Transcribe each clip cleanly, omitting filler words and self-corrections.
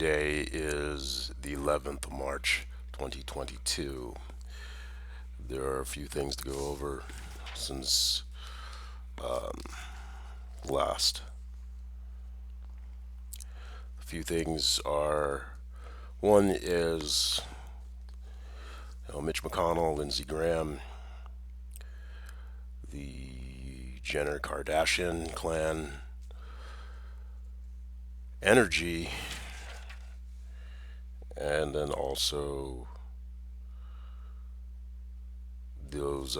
Today is the 11th of March, 2022. There are a few things to go over since last. A few things are one is Mitch McConnell, Lindsey Graham, the Jenner Kardashian clan, energy, and then also those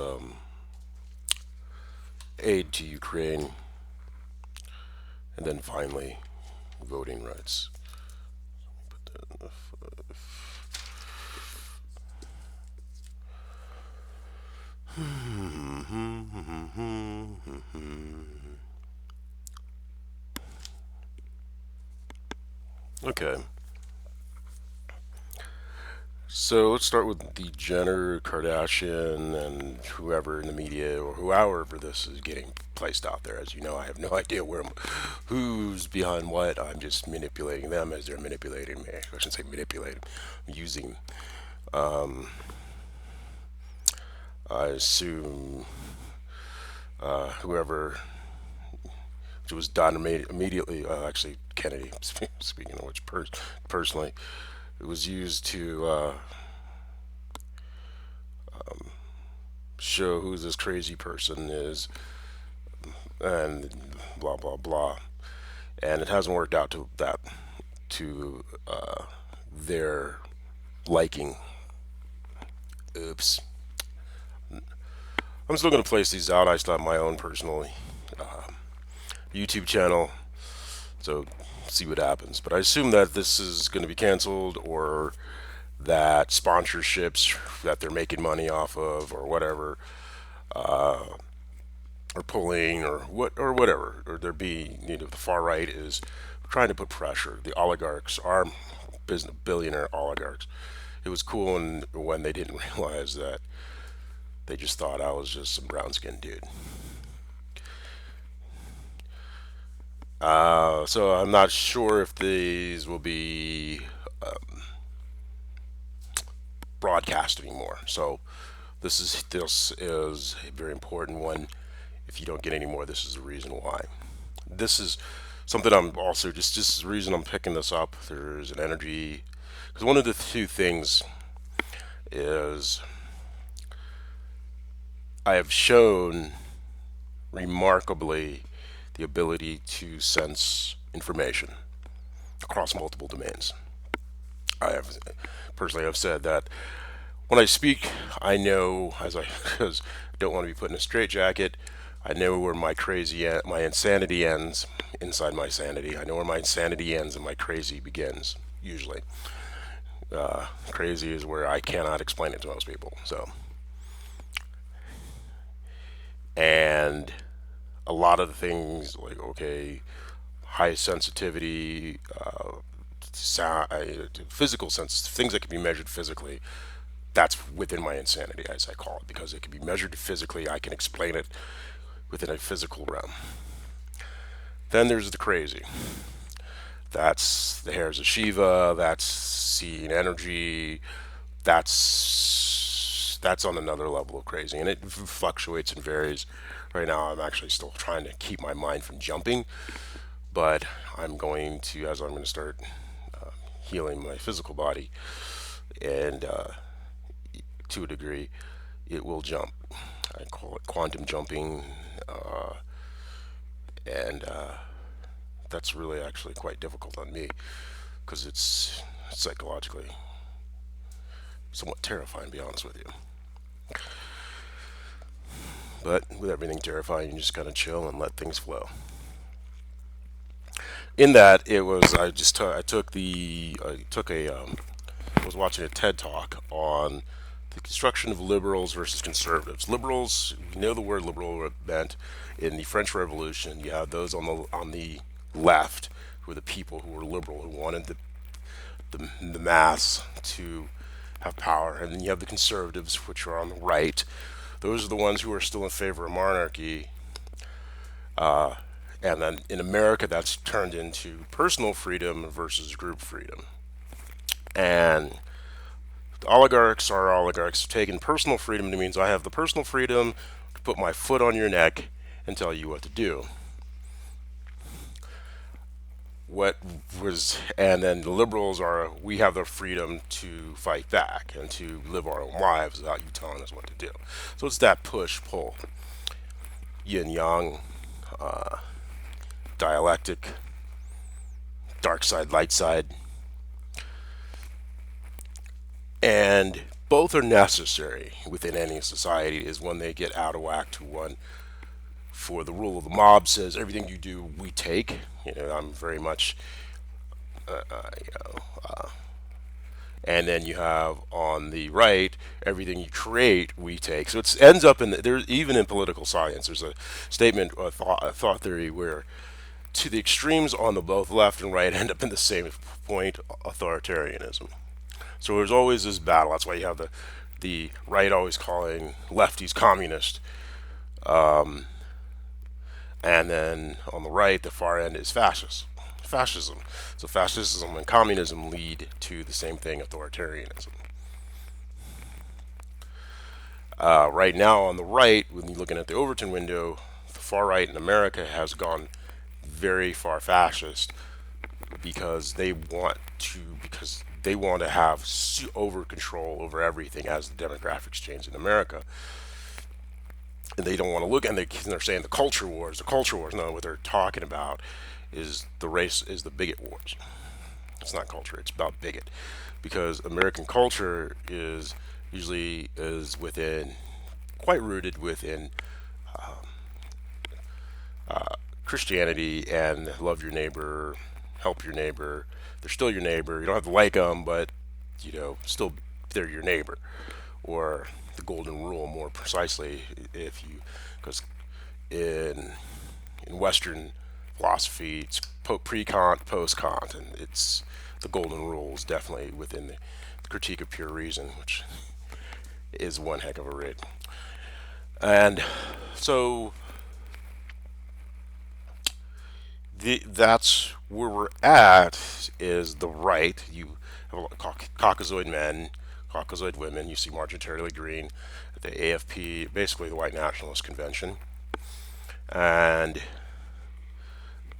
aid to Ukraine, and then finally voting rights. Okay, so let's start with the Jenner, Kardashian, and whoever in the media or however this is getting placed out there. As you know, I have no idea who's behind what. I'm just manipulating them as they're manipulating me. I shouldn't say manipulating, I'm using. I assume whoever it was done immediately. Actually, Kennedy. Speaking of which, personally, it was used to show who this crazy person is, and blah blah blah. And it hasn't worked out to their liking. Oops. I'm still gonna place these out. I still have my own personal YouTube channel, so see what happens. But I assume that this is going to be canceled, or that sponsorships that they're making money off of, or whatever, or pulling, or whatever, or there be the far right is trying to put pressure. The oligarchs are business billionaire oligarchs. It was cool when they didn't realize that they just thought I was just some brown skinned dude. So I'm not sure if these will be broadcast anymore. So this is a very important one. If you don't get any more, this is the reason why. This is something I'm also just the reason I'm picking this up. There's an energy because one of the two things is I have shown remarkably the ability to sense information across multiple domains. I have personally have said that when I speak, I know as I because I don't want to be put in a straitjacket. I know where my insanity ends inside my sanity. I know where my insanity ends and my crazy begins. Usually, crazy is where I cannot explain it to most people. So, and a lot of the things like high sensitivity, sound, physical sense, things that can be measured physically. That's within my insanity, as I call it, because it can be measured physically. I can explain it within a physical realm. Then there's the crazy. That's the hairs of Shiva. That's seeing energy. That's on another level of crazy, and it fluctuates and varies. Right now, I'm actually still trying to keep my mind from jumping, but as I'm going to start healing my physical body, and to a degree, it will jump. I call it quantum jumping, and that's really actually quite difficult on me because it's psychologically somewhat terrifying, to be honest with you. But with everything terrifying, you just gotta chill and let things flow. In that, it was I took the I took a I was watching a TED talk on the construction of liberals versus conservatives. Liberals, you know the word liberal meant in the French Revolution. You have those on the left who were the people who were liberal, who wanted the mass to have power, and then you have the conservatives, which are on the right. Those are the ones who are still in favor of monarchy And then in America, that's turned into personal freedom versus group freedom. And the oligarchs are oligarchs taking personal freedom. It means I have the personal freedom to put my foot on your neck and tell you what to do. What was, and then the liberals are, we have the freedom to fight back and to live our own lives without you telling us what to do. So it's that push pull, yin yang, dialectic, dark side, light side, and both are necessary within any society. Is when they get out of whack to one. For the rule of the mob says everything you do we take. I'm very much, you know, and then you have on the right everything you create we take. So it ends up in there's even in political science. There's a statement, a thought theory where to the extremes on the both left and right end up in the same point: authoritarianism. So there's always this battle. That's why you have the right always calling lefties communist, and then on the right, the far end is fascism. So fascism and communism lead to the same thing: authoritarianism. Right now, on the right, when you're looking at the Overton window, the far right in America has gone very far fascist because they want to have over control over everything as the demographics change in America. And they don't want to look, and they're saying the culture wars. The culture wars. No, what they're talking about is the bigot wars. It's not culture. It's about bigot, because American culture is usually is within, quite rooted within Christianity and love your neighbor, help your neighbor. They're still your neighbor. You don't have to like them, but still they're your neighbor. Or the golden rule, more precisely, if you, because in Western philosophy, it's pre-Kant, post-Kant, and it's the golden rule is definitely within the Critique of Pure Reason, which is one heck of a read. And so that's where we're at. Is the right? You have Caucasoid men, Caucasoid women. You see Marjorie Taylor Greene at the AFP, basically the White Nationalist Convention, and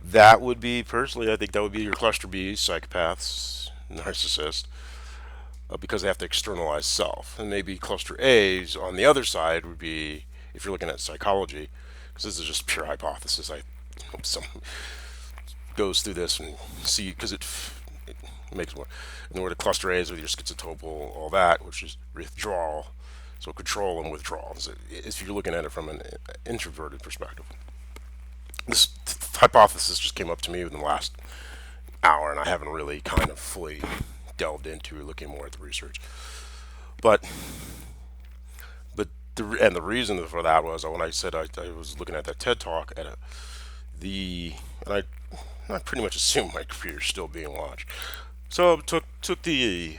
that would be, personally, I think that would be your cluster B psychopaths, narcissists, because they have to externalize self. And maybe cluster A's on the other side would be, if you're looking at psychology, because this is just pure hypothesis. I hope someone goes through this and see, because it makes more. And where the cluster A's with your schizotypal, all that, which is withdrawal, so control and withdrawal. So if you're looking at it from an introverted perspective. This hypothesis just came up to me in the last hour, and I haven't really kind of fully delved into looking more at the research. But the reason for that was when I said I was looking at that TED talk at I pretty much assumed my computer's still being watched. So I took the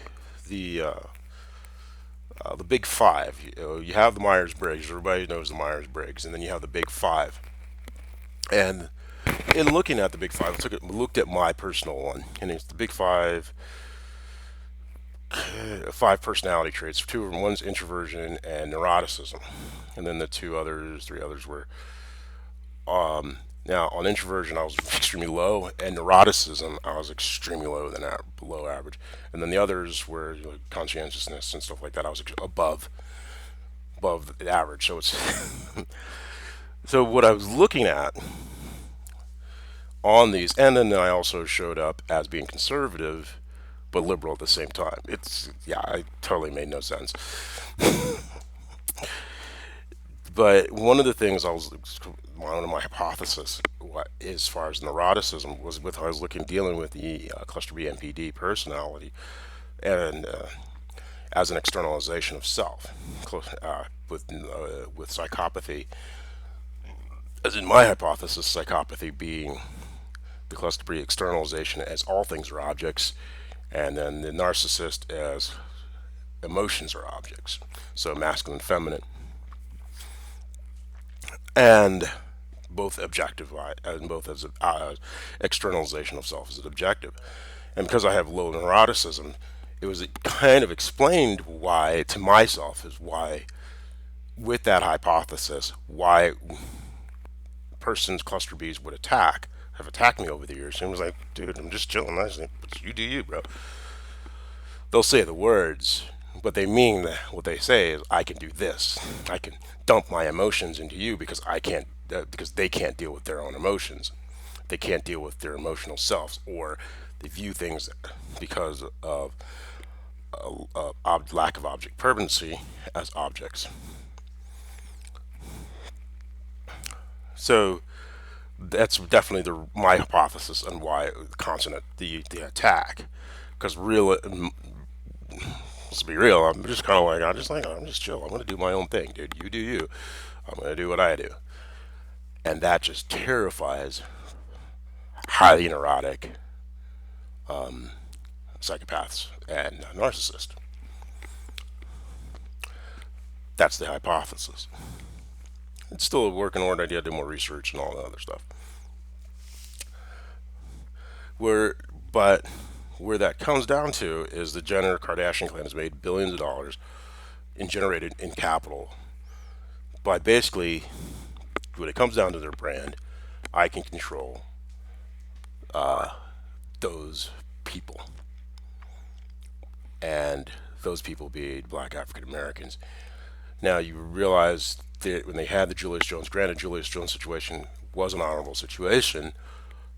big five. You have the Myers Briggs. Everybody knows the Myers Briggs, and then you have the big five. And in looking at the big five, I looked at my personal one, and it's the big five personality traits. Two of them, one's introversion and neuroticism, and then the three others were. Now on introversion, I was extremely low, and neuroticism, I was extremely low than below average, and then the others were conscientiousness and stuff like that. I was above the average. So it's so what I was looking at on these, and then I also showed up as being conservative but liberal at the same time. I totally made no sense. But one of the things one of my hypotheses, as far as neuroticism, was I was dealing with the cluster B MPD personality, and as an externalization of self, with psychopathy, as in my hypothesis, psychopathy being the cluster B externalization as all things are objects, and then the narcissist as emotions are objects, so masculine, feminine. And both objective and both as an externalization of self as an objective. And because I have low neuroticism, it was kind of explained why to myself is why, with that hypothesis, why persons cluster Bs would have attacked me over the years. And it was like, dude, I'm just chilling. I was like, you do you, bro. They'll say the words, but they mean that what they say is, I can do this. I can dump my emotions into you because I can't, because they can't deal with their own emotions. They can't deal with their emotional selves, or they view things because of lack of object permanency as objects. So that's definitely my hypothesis on why the consonant, the attack, because real, let's be real, I'm just kind of like, I'm just chill. I'm gonna do my own thing, dude. You do you. I'm gonna do what I do, and that just terrifies highly neurotic psychopaths and narcissists. That's the hypothesis. It's still a working order. I need to do more research and all the other stuff. Where, but where that comes down to is the Jenner Kardashian clan has made billions of dollars and generated in capital by basically, when it comes down to their brand, I can control those people, and those people being black African Americans. Now you realize that when they had the Julius Jones, granted Julius Jones situation was an honorable situation.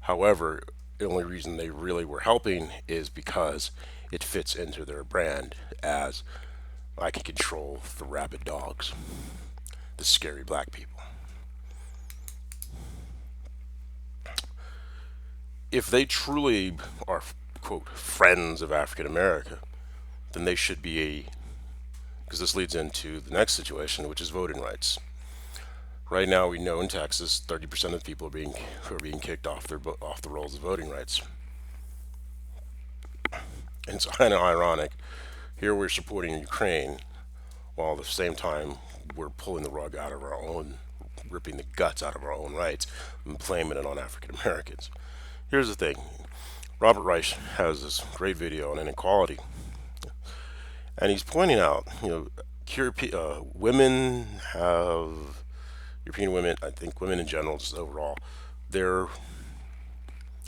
However, the only reason they really were helping is because it fits into their brand as, I can control the rabid dogs, the scary black people. If they truly are, quote, friends of African America, then they should be because this leads into the next situation, which is voting rights. Right now, we know in Texas, 30% of the people are being kicked off off the rolls of voting rights. And it's kind of ironic. Here we're supporting Ukraine, while at the same time we're pulling the rug out of our own, ripping the guts out of our own rights, and blaming it on African Americans. Here's the thing: Robert Reich has this great video on inequality, and he's pointing out, women have European women, I think women in general, just overall, their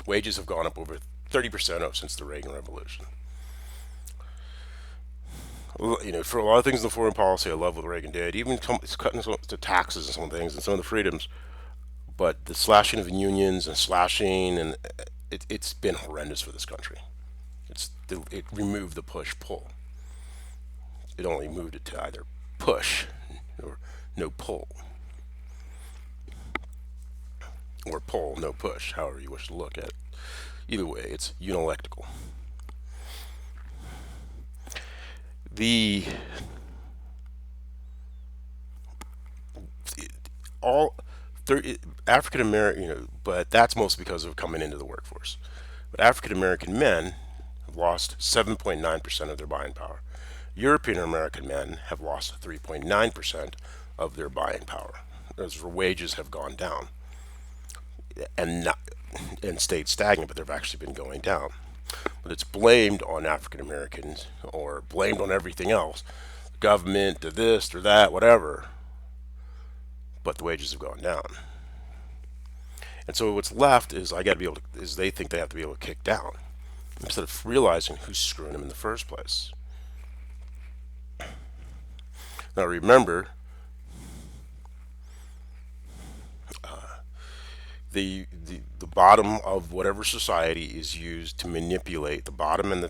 wages have gone up over 30% up since the Reagan Revolution. For a lot of things in the foreign policy, I love what Reagan did. Even it's cutting the taxes and some things and some of the freedoms, but the slashing of unions and slashing, and it's been horrendous for this country. It removed the push pull. It only moved it to either push or no pull, or pull no push, however you wish to look at it. Either way, it's unilectical. The all African American, but that's mostly because of coming into the workforce. But African American men have lost 7.9% of their buying power. European American men have lost 3.9% of their buying power. As their wages have gone down and not, and stayed stagnant, but they've actually been going down. But it's blamed on African Americans or blamed on everything else, the government, to this or that, whatever. But the wages have gone down. And so what's left is they think they have to be able to kick down instead of realizing who's screwing them in the first place. Now remember, the bottom of whatever society is used to manipulate the bottom, and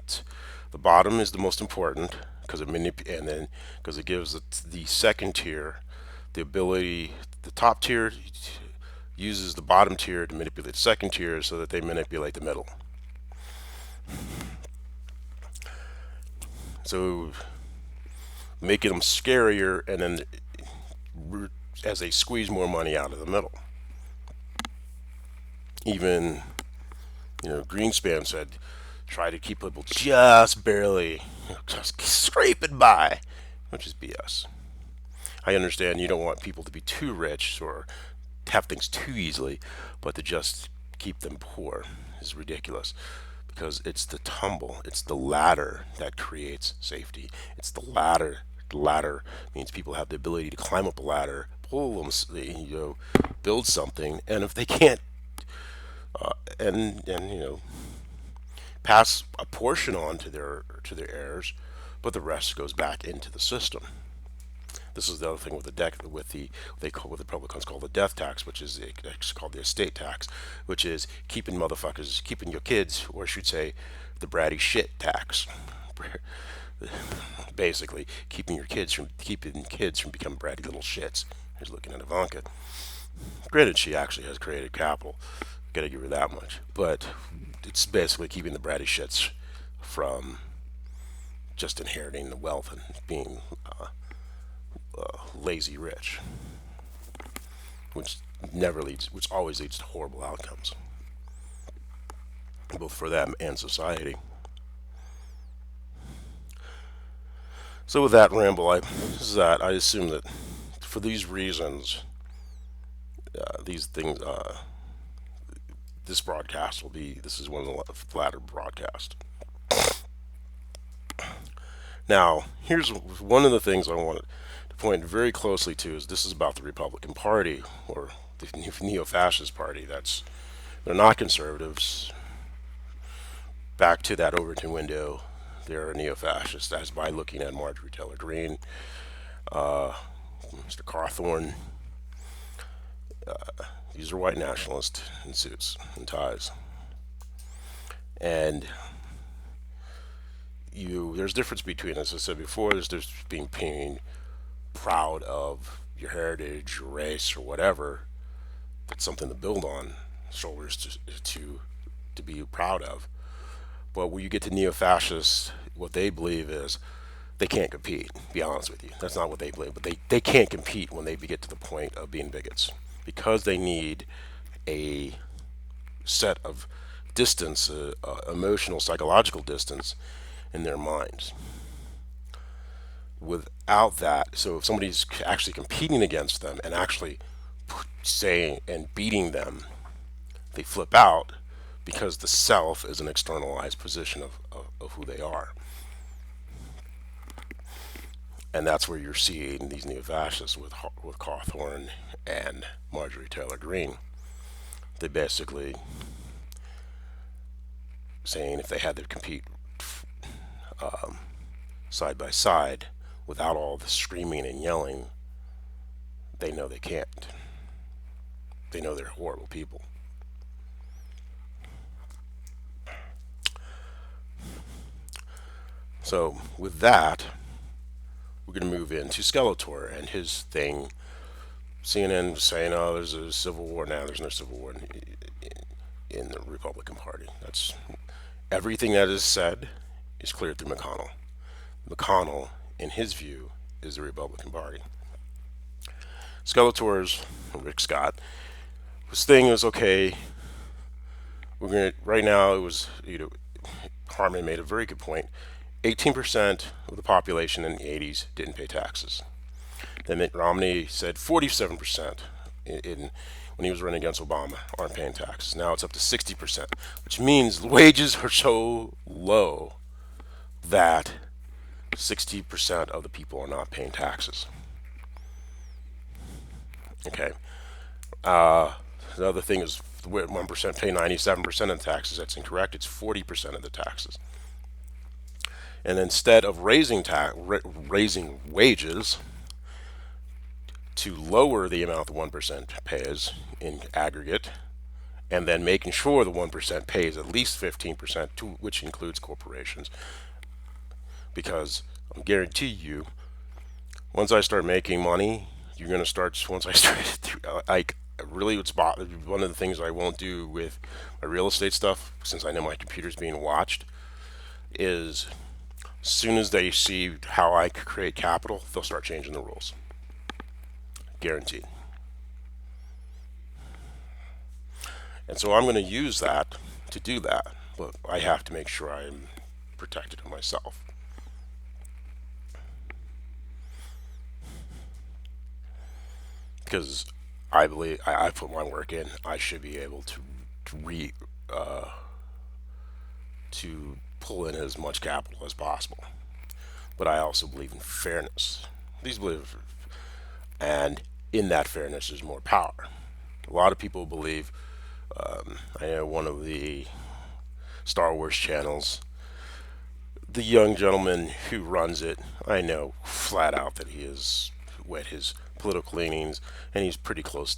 the bottom is the most important because it gives the second tier the ability. The top tier uses the bottom tier to manipulate the second tier so that they manipulate the middle. So making them scarier, and then as they squeeze more money out of the middle. Even, Greenspan said, try to keep people just barely, just scraping by, which is BS. I understand you don't want people to be too rich or have things too easily, but to just keep them poor is ridiculous because it's the tumble, it's the ladder that creates safety. It's the ladder. The ladder means people have the ability to climb up a ladder, pull them, build something, and if they can't, and pass a portion on to their heirs, but the rest goes back into the system. This is the other thing with the deck with the they call what the Republicans call the death tax, which is it's called the estate tax, which is keeping your kids, or I should say, the bratty shit tax. Basically, keeping kids from becoming bratty little shits. Here's looking at Ivanka. Granted, she actually has created capital. Gotta give her that much, but it's basically keeping the bratty shits from just inheriting the wealth and being lazy rich, which which always leads to horrible outcomes, both for them and society. So with that ramble, I assume that for these reasons, these things, this broadcast will be. This is one of the latter broadcasts. Now, here's one of the things I wanted to point very closely to is this is about the Republican Party or the neo-fascist party. They're not conservatives. Back to that Overton window, they're a neo-fascist. That's by looking at Marjorie Taylor Greene, Mr. Cawthorn. These are white nationalists in suits and ties, and there's a difference between, as I said before, there's being proud of your heritage, your race, or whatever. That's something to build on, shoulders to be proud of. But when you get to neo-fascists, what they believe is they can't compete. To be honest with you, that's not what they believe. But they can't compete when they get to the point of being bigots because they need a set of distance, emotional, psychological distance in their minds. Without that, so if somebody's actually competing against them and actually saying and beating them, they flip out because the self is an externalized position of who they are. And that's where you're seeing these neo-fascists with Cawthorn and Marjorie Taylor Greene. They basically saying if they had to compete side by side without all the screaming and yelling, they know they can't. They know they're horrible people. So with that, we're going to move into Skeletor and his thing. CNN was saying, "Oh, there's a civil war now. There's no civil war in the Republican Party." That's everything that is said is cleared through McConnell. McConnell, in his view, is the Republican Party. Skeletor's Rick Scott. His thing is okay. We're gonna right now. It was Harmon made a very good point. 18% of the population in the 80s didn't pay taxes. Then Mitt Romney said 47% when he was running against Obama aren't paying taxes. Now it's up to 60%, which means wages are so low that 60% of the people are not paying taxes. Okay. The other thing is 1% pay 97% of the taxes. That's incorrect. It's 40% of the taxes. And instead of raising wages to lower the amount the 1% pays in aggregate, and then making sure the 1% pays at least 15%, which includes corporations, because I guarantee you, once I start making money, you're going to start. Once I start, like, really, one of the things I won't do with my real estate stuff, since I know my computer's being watched, is as soon as they see how I create capital, they'll start changing the rules. Guaranteed. And so I'm going to use that to do that, but I have to make sure I'm protected of myself. Because I believe I put my work in. I should be able to re to pull in as much capital as possible. But I also believe in fairness. These believe, and in that fairness, there's more power. A lot of people believe. I know one of the Star Wars channels, the young gentleman who runs it, I know flat out that he has wet his political leanings, and he's pretty close.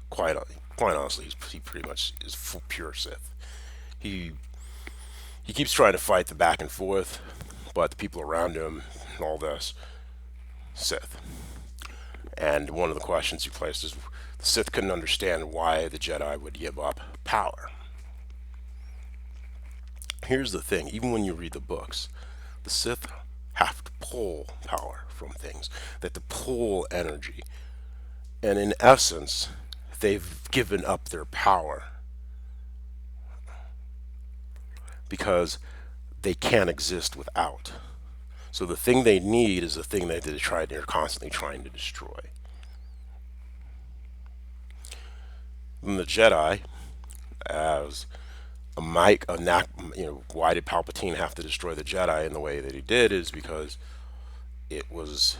Quite honestly, he pretty much is pure Sith. He he keeps trying to fight the back and forth, but the people around him, all this, Sith. And one of the questions he placed is the Sith couldn't understand why the Jedi would give up power. Here's the thing, even when you read the books, the Sith have to pull power from things, that to pull energy. And in essence, they've given up their power because they can't exist without. So the thing they need is the thing that they're constantly trying to destroy. And the Jedi, as a Mike, a knack, why did Palpatine have to destroy the Jedi in the way that he did? Is because it was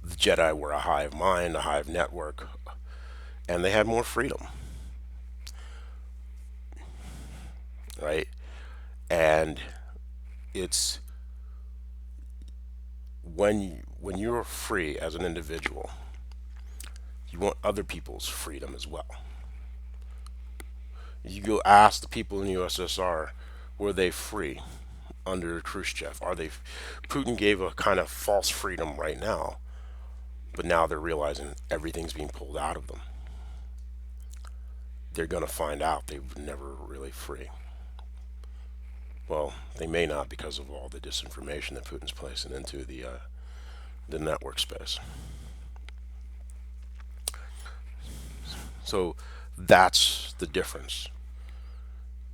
the Jedi were a hive mind, a hive network, and they had more freedom, right? And it's when you're free as an individual, you want other people's freedom as well. You go ask the people in the USSR, were they free under Khrushchev? Are they? Putin gave a kind of false freedom right now, but now they're realizing everything's being pulled out of them. They're going to find out they were never really free. Well, they may not because of all the disinformation that Putin's placing into the network space. So that's the difference.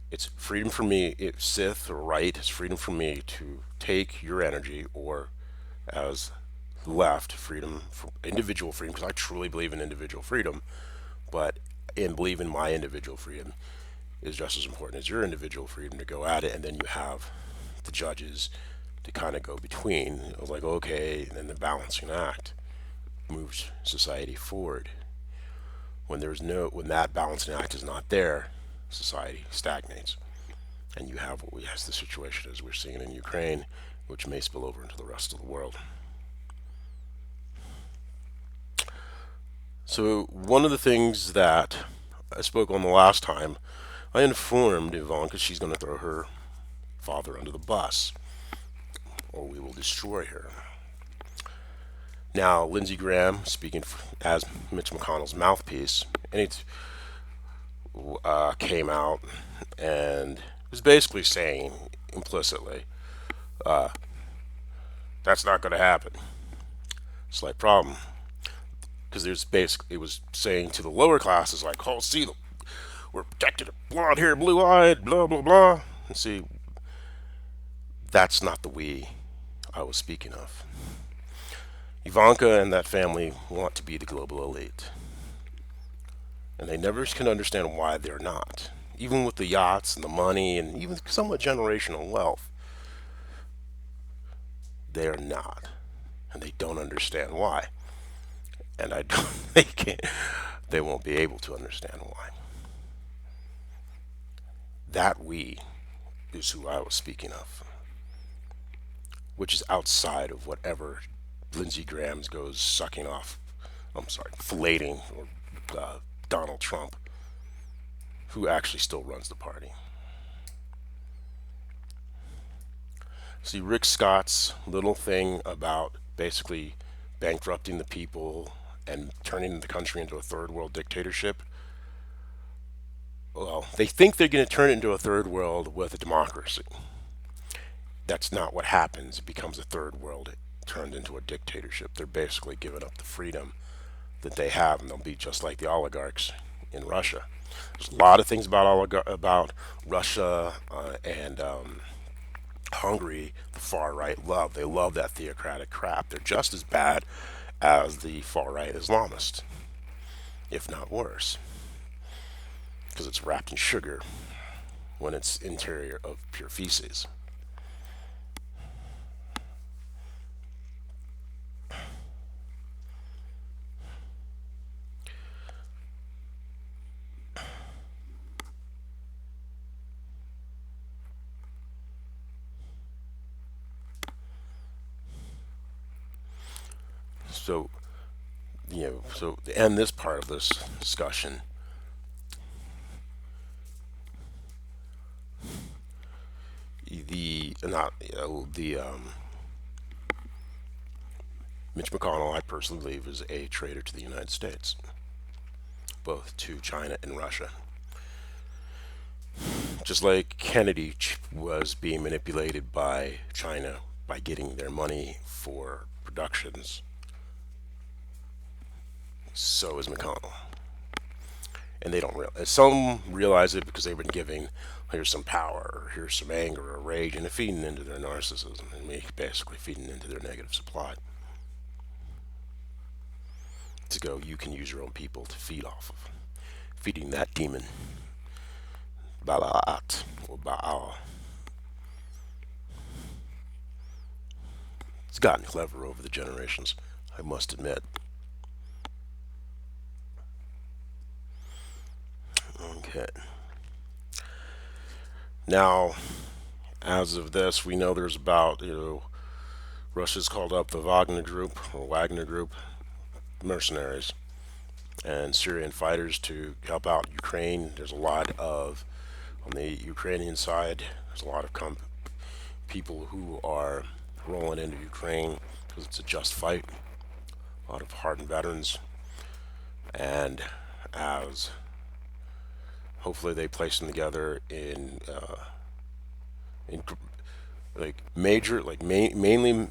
It's freedom for me. It's Sith or right. It's freedom for me to take your energy, or as left, freedom, for individual freedom, because I truly believe in individual freedom, but and believe in my individual freedom is just as important as your individual freedom to go at it. And then you have the judges to kind of go between. It was like, okay, and then the balancing act moves society forward. When that balancing act is not there, society stagnates, and you have what we have the situation as we're seeing in Ukraine, which may spill over into the rest of the world. So one of the things that I spoke on the last time, I informed Ivanka she's going to throw her father under the bus, or we will destroy her. Now, Lindsey Graham, speaking as Mitch McConnell's mouthpiece, and it came out and was basically saying implicitly, that's not going to happen. Slight problem, because it was saying to the lower classes like, oh, see, we're protected, blonde hair, blue eyed, blah blah blah. And see, that's not the we I was speaking of. Ivanka and that family want to be the global elite, and they never can understand why they're not. Even with the yachts and the money and even somewhat generational wealth, they're not, and they don't understand why. And I don't, they can't, they won't be able to understand why. That we is who I was speaking of, which is outside of whatever Lindsey Graham goes sucking off. I'm sorry, filleting or Donald Trump, who actually still runs the party. See, Rick Scott's little thing about basically bankrupting the people and turning the country into a third world dictatorship. Well, they think they're going to turn it into a third world with a democracy. That's not what happens. It becomes a third world. It turned into a dictatorship. They're basically giving up the freedom that they have, and they'll be just like the oligarchs in Russia. There's a lot of things about Russia and Hungary. The far right love. They love that theocratic crap. They're just as bad as the far right Islamists. if not worse, because it's wrapped in sugar when it's interior of pure feces. So, so to end this part of this discussion, the not the Mitch McConnell, I personally believe, is a traitor to the United States, both to China and Russia. Just like Kennedy was being manipulated by China by getting their money for productions, so is McConnell. And they don't realize. Some realize it because they've been giving, here's some power, or here's some anger or rage, and they're feeding into their narcissism, and basically feeding into their negative supply. To go, you can use your own people to feed off of. Feeding that demon, Balaat, or Baal. It's gotten clever over the generations, I must admit. Okay. Now, as of this, we know there's about, Russia's called up the Wagner Group, or Wagner Group, mercenaries, and Syrian fighters to help out Ukraine. There's a lot of, on the Ukrainian side, there's a lot of people who are rolling into Ukraine because it's a just fight. A lot of hardened veterans, and as hopefully they place them together in like major, like mainly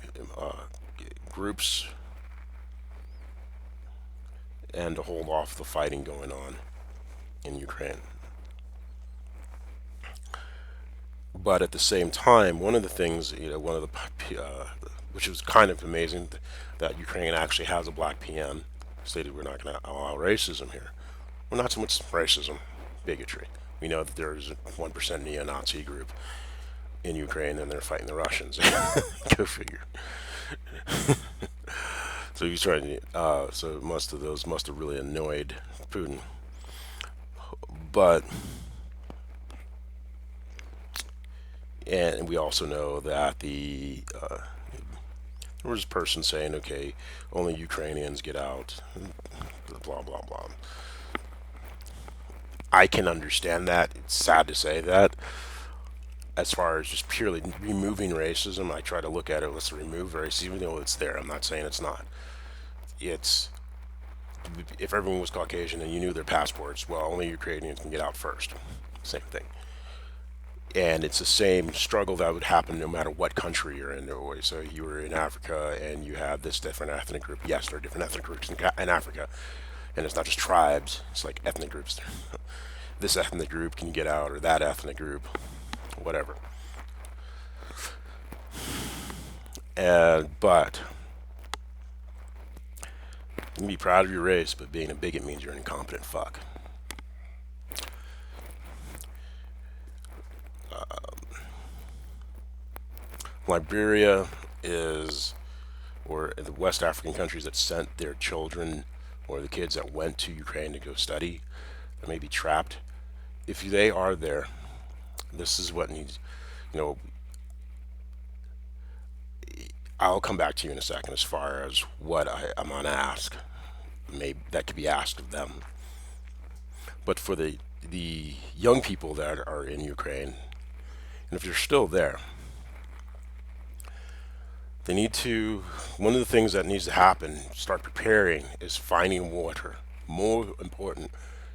groups, and to hold off the fighting going on in Ukraine. But at the same time, one of the things, one of which was kind of amazing, that Ukraine actually has a black PM, stated we're not going to allow racism here. Well, not so much racism, bigotry. We know that there's a 1% neo-Nazi group in Ukraine, and they're fighting the Russians. Go figure. So he's trying to. So most of those must have really annoyed Putin. But and we also know that there was a person saying, okay, only Ukrainians get out, blah blah blah. I can understand that. It's sad to say that. As far as just purely removing racism, I try to look at it. Let's remove racism, even though it's there. I'm not saying it's not. It's if everyone was Caucasian and you knew their passports, well, only Ukrainians can get out first. Same thing. And it's the same struggle that would happen no matter what country you're in. So you were in Africa and you have this different ethnic group. Yes, there are different ethnic groups in Africa, and it's not just tribes. It's like ethnic groups. This ethnic group can get out, or that ethnic group, whatever. But you can be proud of your race, but being a bigot means you're an incompetent fuck. Liberia is, or the West African countries that sent their children or the kids that went to Ukraine to go study, that may be trapped. If they are there, this is what needs, you know, I'll come back to you in a second as far as what I'm going to ask. Maybe that could be asked of them. But for the young people that are in Ukraine, and if they're still there, they need to, one of the things that needs to happen, start preparing, is finding water. More important,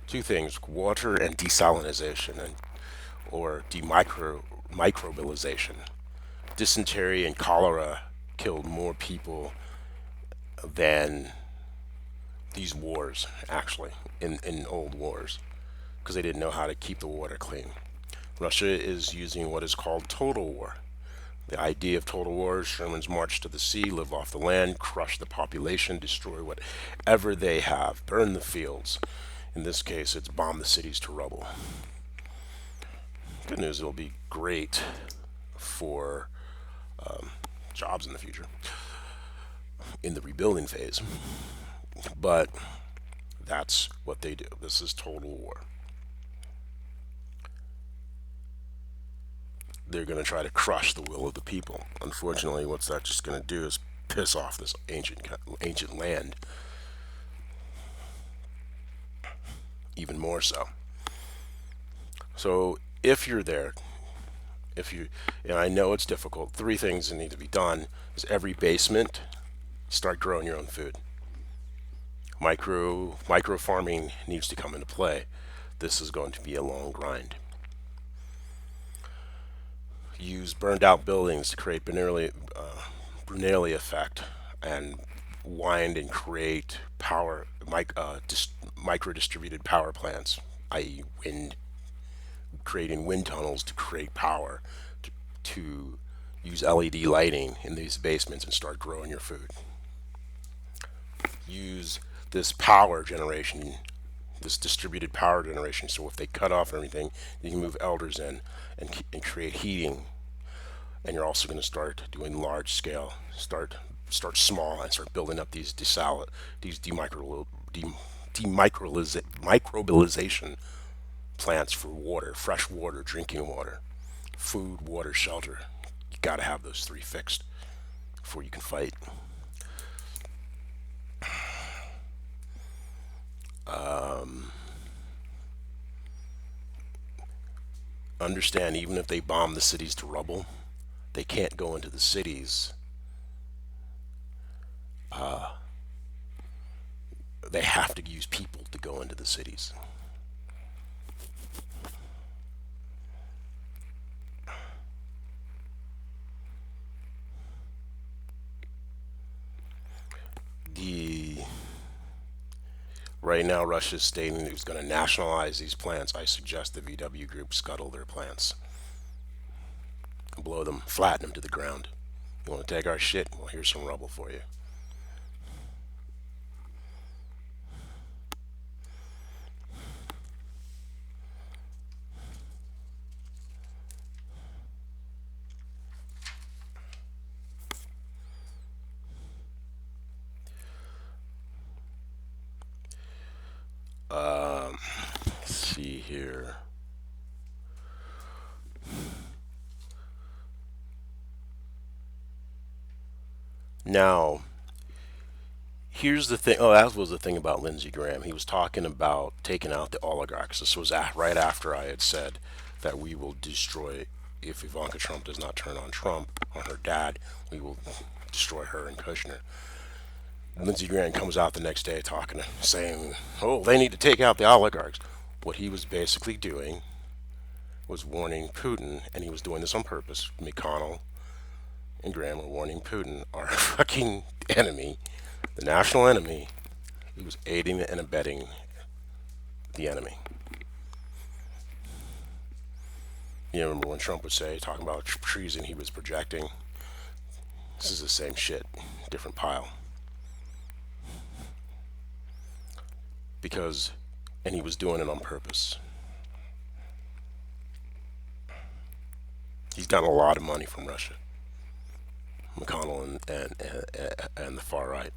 two things: water and desalinization, or microbilization. Dysentery and cholera killed more people than these wars, actually, in old wars, because they didn't know how to keep the water clean. Russia is using what is called total war. The idea of total war: Sherman's march to the sea, live off the land, crush the population, destroy whatever they have, burn the fields. In this case, it's bomb the cities to rubble. Good news, it'll be great for jobs in the future, in the rebuilding phase. But that's what they do. This is total war. They're going to try to crush the will of the people. Unfortunately, what's that just going to do is piss off this ancient land even more so. So if you're there, if you, and I know it's difficult, three things that need to be done is every basement, start growing your own food. Micro farming needs to come into play. This is going to be a long grind. Use burned out buildings to create Brunelli effect and wind and create micro distributed power plants, i.e., wind, creating wind tunnels to create power, to use LED lighting in these basements and start growing your food. Use this power generation, this distributed power generation, so if they cut off everything, you can move elders in and create heating. And you're also going to start doing large scale, start small, and start building up these demicrobilization plants for water, fresh water, drinking water, food, water, shelter. You got to have those three fixed before you can fight. Understand, even if they bomb the cities to rubble, they can't go into the cities. They have to use people to go into the cities. The Right now, Russia is stating it's going to nationalize these plants. I suggest the VW Group scuttle their plants, blow them, flatten them to the ground. You want to take our shit? Well, here's some rubble for you. Let's see here. Now, here's the thing. Oh, that was the thing about Lindsey Graham. He was talking about taking out the oligarchs. This was right after I had said that we will destroy, if Ivanka Trump does not turn on Trump, on her dad, we will destroy her and Kushner. Lindsey Graham comes out the next day saying, oh, they need to take out the oligarchs. What he was basically doing was warning Putin, and he was doing this on purpose. McConnell and Graham were warning Putin, our fucking enemy, the national enemy. He was aiding and abetting the enemy. You remember when Trump would say, talking about treason, he was projecting. This is the same shit, different pile. And he was doing it on purpose. He's gotten a lot of money from Russia, McConnell and the far right.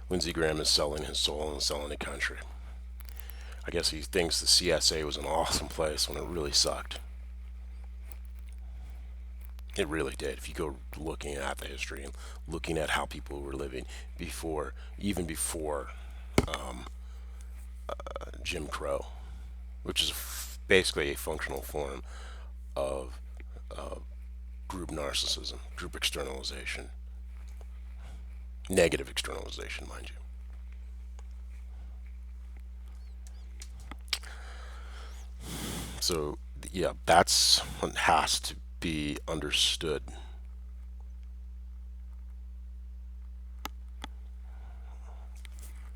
Lindsey Graham is selling his soul and selling the country. I guess he thinks the CSA was an awesome place when it really sucked. It really did. If you go looking at the history and looking at how people were living even before Jim Crow, which is basically a functional form of group narcissism, group externalization, negative externalization, mind you. So, yeah, that's what has to be understood.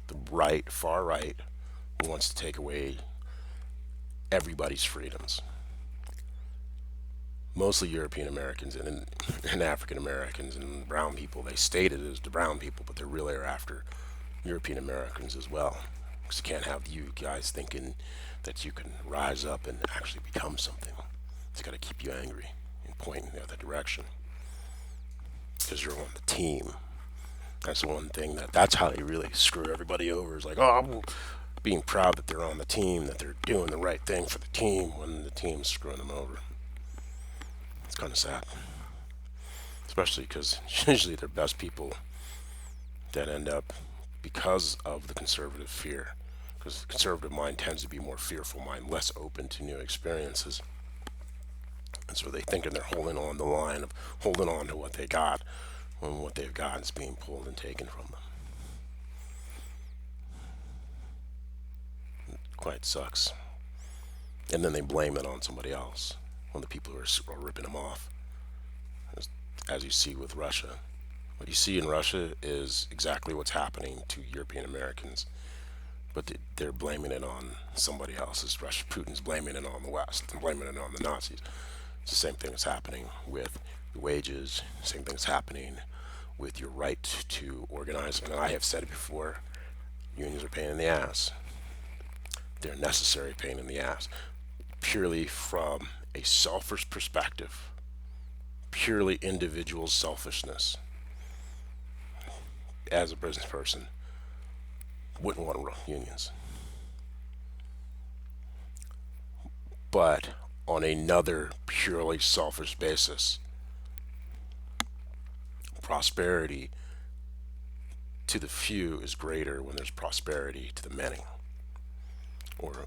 The right, far right, wants to take away everybody's freedoms. mostly European Americans and African Americans and brown people. They state it as the brown people, but they really are after European Americans as well. Because you can't have you guys thinking that you can rise up and actually become something. It's got to keep you angry and point in the other direction because you're on the team. That's the one thing that's how they really screw everybody over. Is like, oh, I'm being proud that they're on the team, that they're doing the right thing for the team when the team's screwing them over. It's kind of sad, especially because usually they're best people that end up because of the conservative fear. Because the conservative mind tends to be more fearful mind, less open to new experiences. And so they think they're holding on the line of holding on to what they got when what they've got is being pulled and taken from them. Quite sucks. And then they blame it on somebody else, on the people who are ripping them off. As you see with Russia. What you see in Russia is exactly what's happening to European Americans, but they're blaming it on somebody else. It's Russia. Putin's blaming it on the West and blaming it on the Nazis. It's the same thing that's happening with wages, same thing that's happening with your right to organize. And I have said it before, unions are a pain in the ass. They're a necessary pain in the ass, purely from a selfish perspective, purely individual selfishness. As a business person, wouldn't want to run unions. But on another purely selfish basis, prosperity to the few is greater when there's prosperity to the many. Or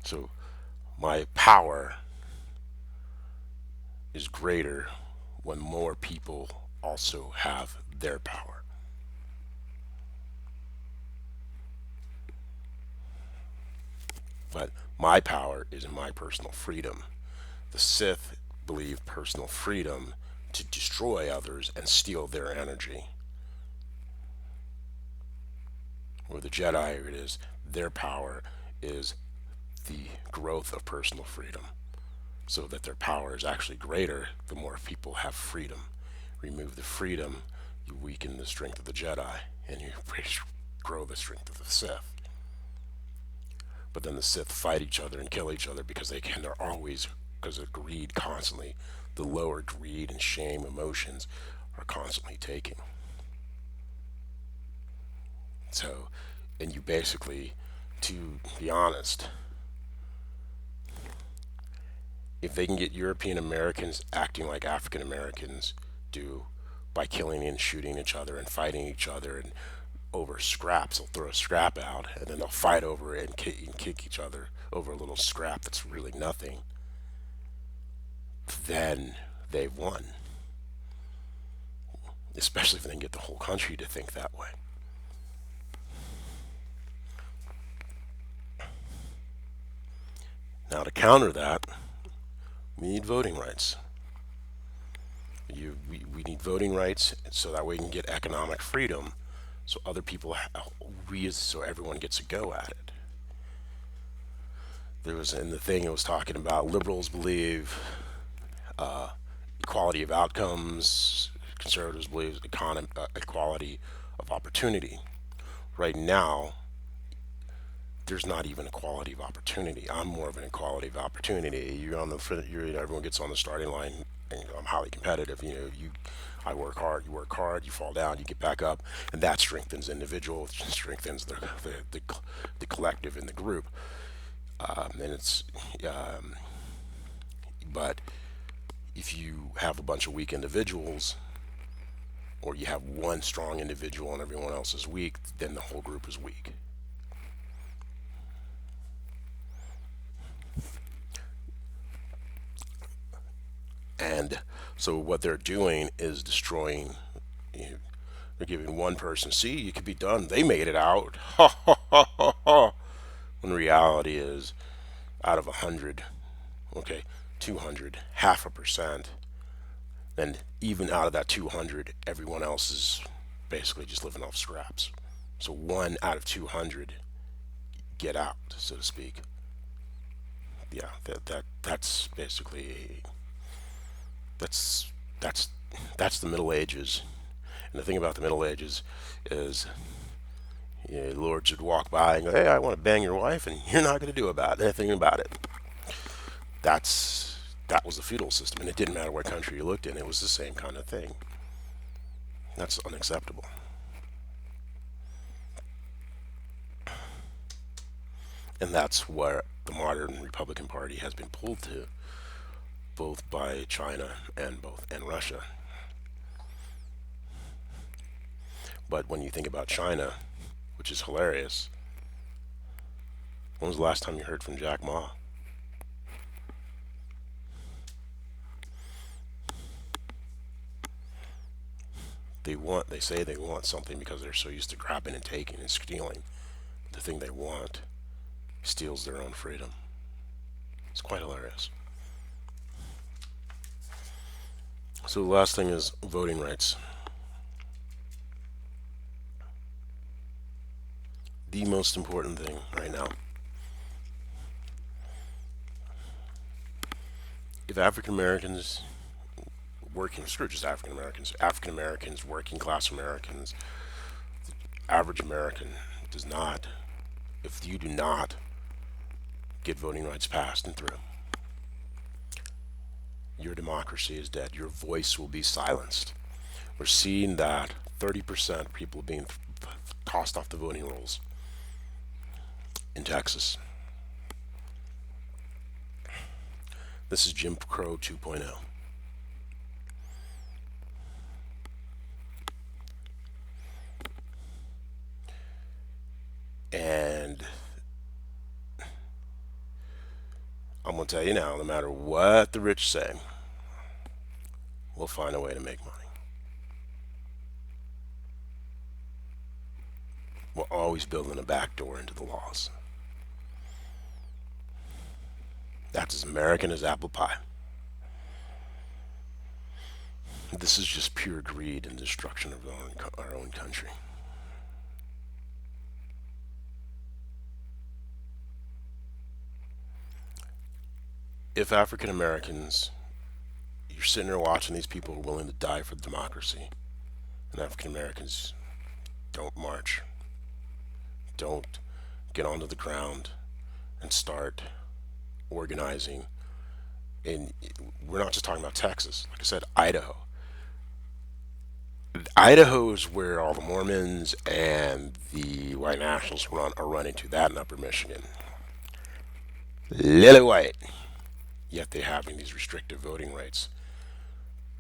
so my power is greater when more people also have their power. But my power is in my personal freedom. The Sith believe personal freedom to destroy others and steal their energy. Or the Jedi, it is their power is the growth of personal freedom, so that their power is actually greater the more people have freedom. Remove the freedom, you weaken the strength of the Jedi, and you grow the strength of the Sith. But then the Sith fight each other and kill each other because they're always, because of greed constantly, the lower greed and shame emotions are constantly taking. So, and you basically, to be honest, if they can get European Americans acting like African Americans do by killing and shooting each other and fighting each other and over scraps, they'll throw a scrap out and then they'll fight over it and kick each other over a little scrap that's really nothing, then they've won. Especially if they can get the whole country to think that way. Now, to counter that, we need voting rights. We need voting rights so that way we can get economic freedom, so other people, so everyone gets a go at it. There was in the thing it was talking about liberals believe equality of outcomes, conservatives believe equality of opportunity. Right now, there's not even equality of opportunity. I'm more of an equality of opportunity. You're on the front. Everyone gets on the starting line, and I'm highly competitive. I work hard. You work hard. You fall down. You get back up, and that strengthens individual. Strengthens the collective in the group. And it's but if you have a bunch of weak individuals, or you have one strong individual and everyone else is weak, then the whole group is weak. And so what they're doing is destroying. They're giving one person, see, you could be done. They made it out. Ha ha ha ha ha. When reality is, out of 100, okay, 200, half a percent. Then even out of that 200, everyone else is basically just living off scraps. So 1 out of 200 get out, so to speak. Yeah, that's basically that's that's that's the Middle Ages. And the thing about the Middle Ages is, lords would walk by and go, "Hey, I want to bang your wife, and you're not going to do about anything about it." That's that was the feudal system, and it didn't matter what country you looked in; it was the same kind of thing. That's unacceptable. And that's where the modern Republican Party has been pulled to, both by China and Russia. But when you think about China, which is hilarious, when was the last time you heard from Jack Ma? They say they want something because they're so used to grabbing and taking and stealing. The thing they want steals their own freedom. It's quite hilarious. So the last thing is voting rights. The most important thing right now. If African Americans, working, screw just African Americans, working class Americans, average American does not, if you do not get voting rights passed and through, your democracy is dead. Your voice will be silenced. We're seeing that 30% of people are being tossed off the voting rolls in Texas. This is Jim Crow 2.0. And I'm going to tell you now, no matter what the rich say, we'll find a way to make money. We're always building a back door into the laws. That's as American as apple pie. This is just pure greed and destruction of our own country. If African Americans, you're sitting there watching these people who are willing to die for democracy, and African Americans don't march, don't get onto the ground and start organizing. And we're not just talking about Texas. Like I said, Idaho. Idaho is where all the Mormons and the white nationalists are running to. That in Upper Michigan. Lily White. Yet they're having these restrictive voting rights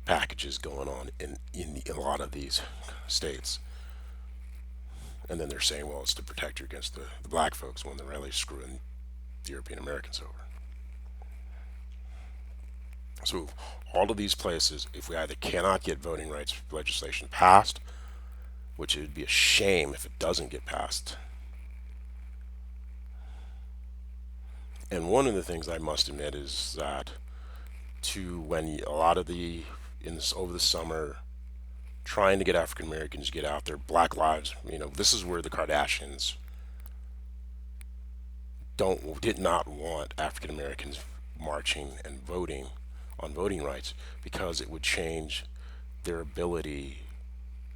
packages going on in a lot of these states. And then they're saying, well, it's to protect you against the black folks when they're really screwing the European Americans over. So all of these places, if we either cannot get voting rights legislation passed, which it would be a shame if it doesn't get passed. And one of the things I must admit is that when a lot of over the summer, trying to get African Americans to get out there, Black Lives, this is where the Kardashians did not want African Americans marching and voting on voting rights because it would change their ability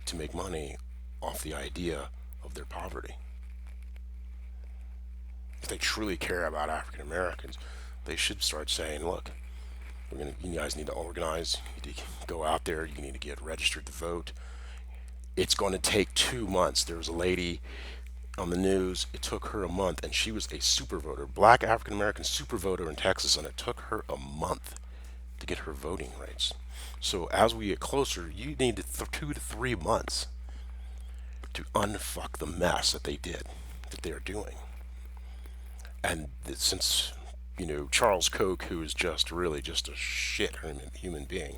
to make money off the idea of their poverty. If they truly care about African Americans, they should start saying, look, you guys need to organize, you need to go out there, you need to get registered to vote. It's going to take 2 months. There was a lady on the news, it took her a month, and she was a super voter, black African American super voter in Texas, and it took her a month to get her voting rights. So as we get closer, you need 2 to 3 months to unfuck the mess that that they're doing. And since, Charles Koch, who is just really just a shit human being,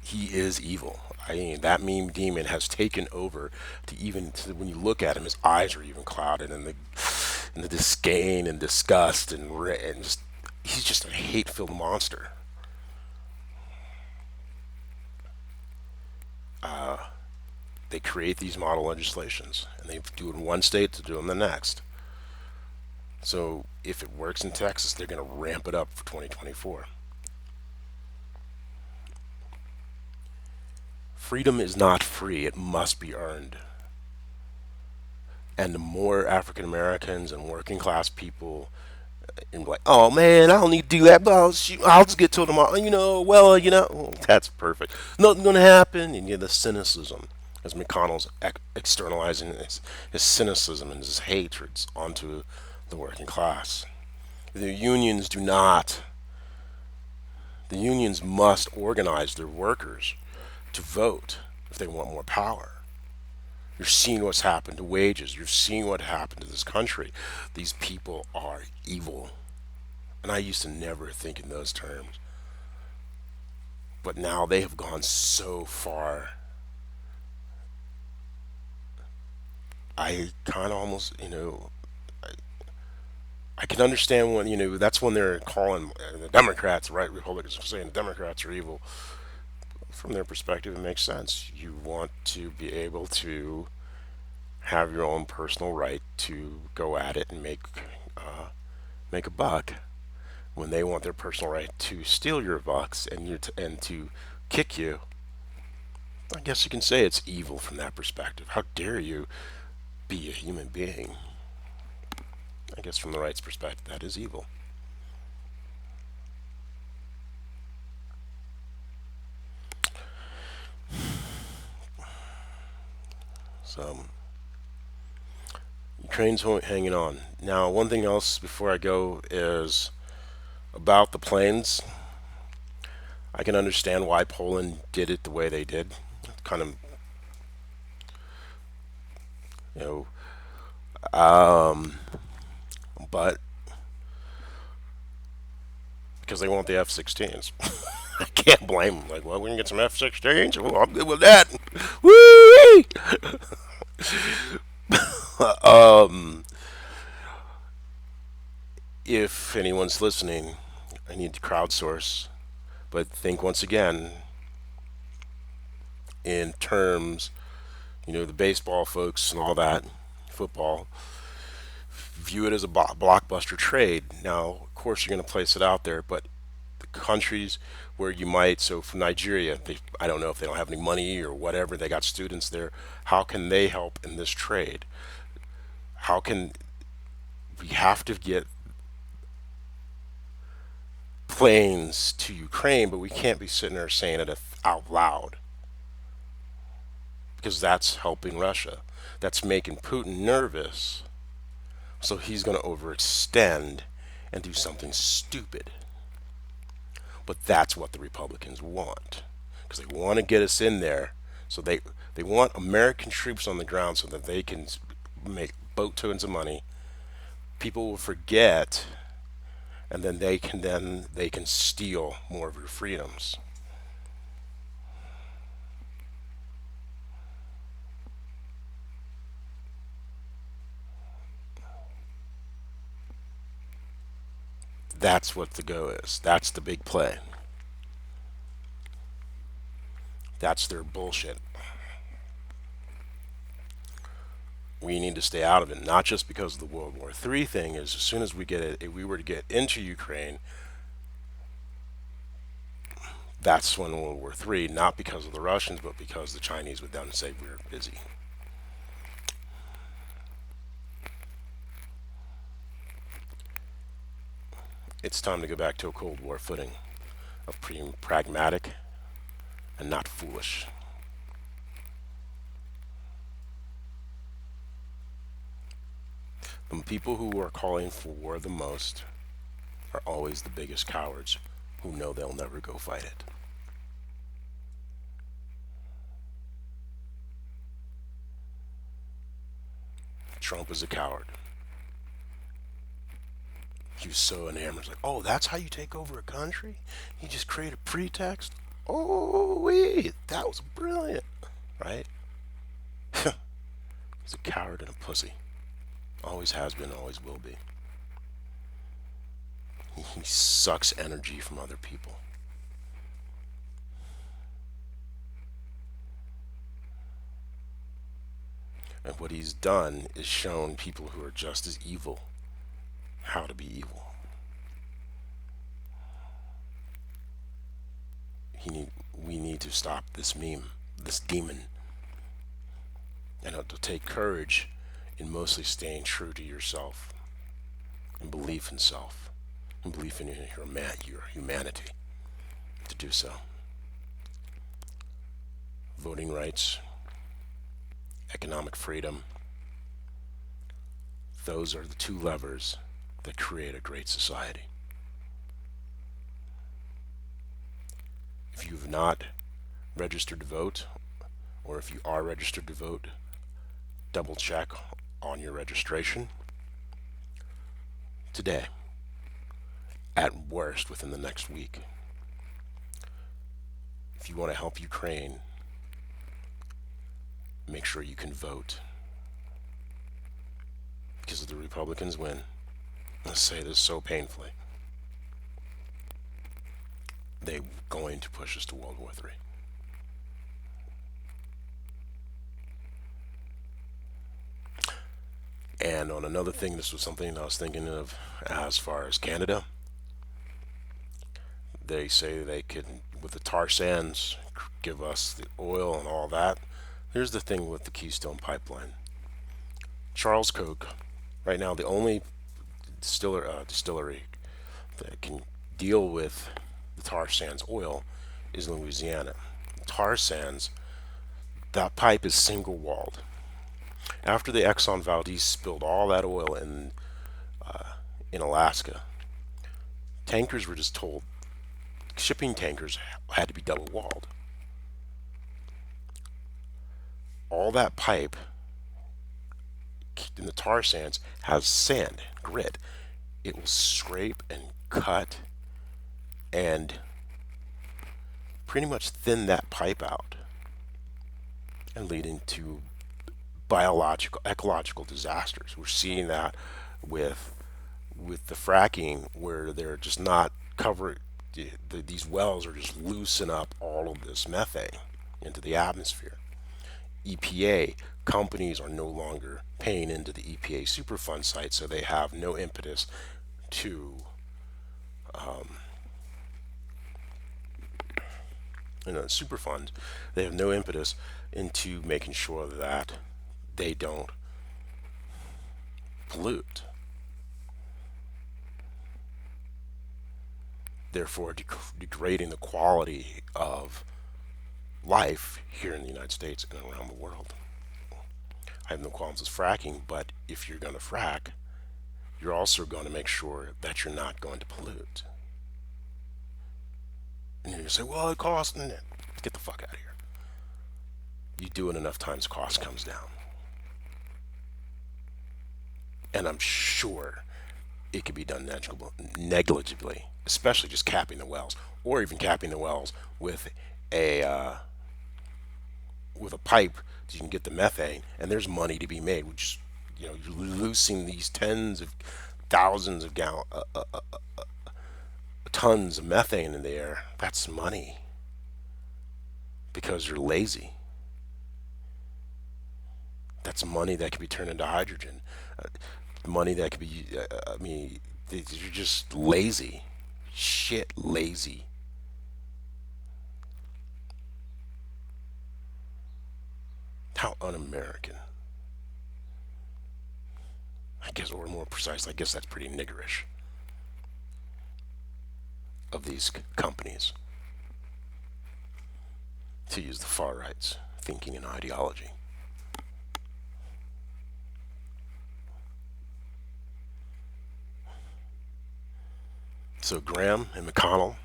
he is evil. I mean, that meme demon has taken over when you look at him, his eyes are even clouded, and the disdain and disgust and just, he's just a hate-filled monster. They create these model legislations, and they do it in one state to do it in the next. So if it works in Texas, they're going to ramp it up for 2024. Freedom is not free, it must be earned. And the more African Americans and working class people and like, oh man, I don't need to do that, but I'll just get to it tomorrow. That's perfect. Nothing's gonna happen, and the cynicism, as McConnell's externalizing his cynicism and his hatreds onto the working class. The unions do not. The unions must organize their workers to vote if they want more power. You're seeing what's happened to wages. You're seeing what happened to this country. These people are evil. And I used to never think in those terms. But now they have gone so far. I kind of almost, I can understand when, that's when they're calling the Democrats, right? Republicans are saying the Democrats are evil. From their perspective, it makes sense. You want to be able to have your own personal right to go at it and make a buck. When they want their personal right to steal your bucks and to kick you, I guess you can say it's evil from that perspective. How dare you be a human being? I guess from the right's perspective, that is evil. So Ukraine's hanging on. Now, one thing else before I go is about the planes. I can understand why Poland did it the way they did. Kind of, you know, but because they want the F-16s. I can't blame them. Like, well, we can get some F-16s. Oh, I'm good with that. Woo! If anyone's listening, I need to crowdsource. But think once again in terms, the baseball folks and all that, football, view it as a blockbuster trade. Now, of course, you're going to place it out there, but the countries where you might, so from Nigeria, I don't know if they don't have any money or whatever, they got students there. How can they help in this trade? How can we have to get planes to Ukraine, but we can't be sitting there saying it out loud because that's helping Russia. That's making Putin nervous. So he's going to overextend and do something stupid. But that's what the Republicans want because they want to get us in there. So they want American troops on the ground so that they can make boat tons of money. People will forget, and then they can steal more of your freedoms. That's what the go is. That's the big play. That's their bullshit. We need to stay out of it, not just because of the World War III thing. Is as soon as we get it, if we were to get into Ukraine, that's when World War III, not because of the Russians, but because the Chinese would then say we're busy. It's time to go back to a Cold War footing of being pragmatic and not foolish. The people who are calling for war the most are always the biggest cowards who know they'll never go fight it. Trump is a coward. He was so enamored. Like, oh, that's how you take over a country? You just create a pretext? Oh, wait, that was brilliant, right? He's a coward and a pussy. Always has been, always will be. He sucks energy from other people. And what he's done is shown people who are just as evil how to be evil. We need to stop this meme, this demon, and to take courage in mostly staying true to yourself and belief in self and belief in your humanity to do so. Voting rights, economic freedom, those are the two levers that create a great society. If you've not registered to vote, or if you are registered to vote, double check on your registration today, at worst within the next week. If you want to help Ukraine, make sure you can vote. Because if the Republicans win, let's say this so painfully, they're going to push us to World War III. And on another thing, this was something I was thinking of as far as Canada. They say they can, with the tar sands, give us the oil and all that. Here's the thing with the Keystone Pipeline. Charles Koch, right now, the only distillery that can deal with the tar sands oil is Louisiana. Tar sands, that pipe is single walled. After the Exxon Valdez spilled all that oil in Alaska, tankers were just told shipping tankers had to be double walled. All that pipe in the tar sands has sand, grit. It will scrape and cut and pretty much thin that pipe out and leading to biological, ecological disasters. We're seeing that with the fracking, where they're just not covering these wells are just loosen up all of this methane into the atmosphere. EPA companies are no longer paying into the EPA Superfund site, so they have no impetus to Superfund. They have no impetus into making sure that they don't pollute, therefore degrading the quality of life here in the United States and around the world. I have no qualms with fracking, but if you're going to frack, you're also going to make sure that you're not going to pollute. And you're going to say, well, it costs. Get the fuck out of here. You do it enough times, cost comes down. And I'm sure it could be done negligibly, especially just capping the wells, or even capping the wells with a pipe so you can get the methane, and there's money to be made. Which, you're losing these tens of thousands of tons of methane in the air. That's money because you're lazy. That's money that could be turned into hydrogen. Money that could be, you're just lazy. Shit, lazy. How un-American. I guess, or more precise, I guess that's pretty niggerish of these companies to use the far right's thinking and ideology. So Graham and McConnell,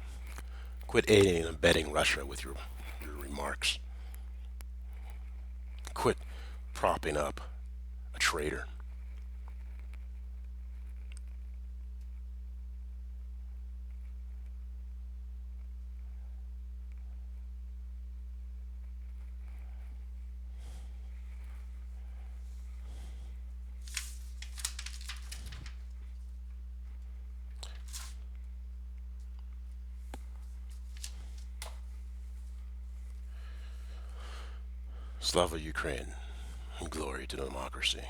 quit aiding and abetting Russia with your remarks. Quit propping up a traitor. Slava Ukraine, and glory to democracy.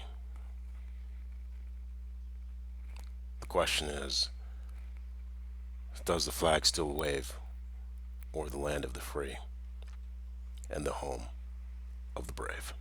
The question is, does the flag still wave over the land of the free and the home of the brave?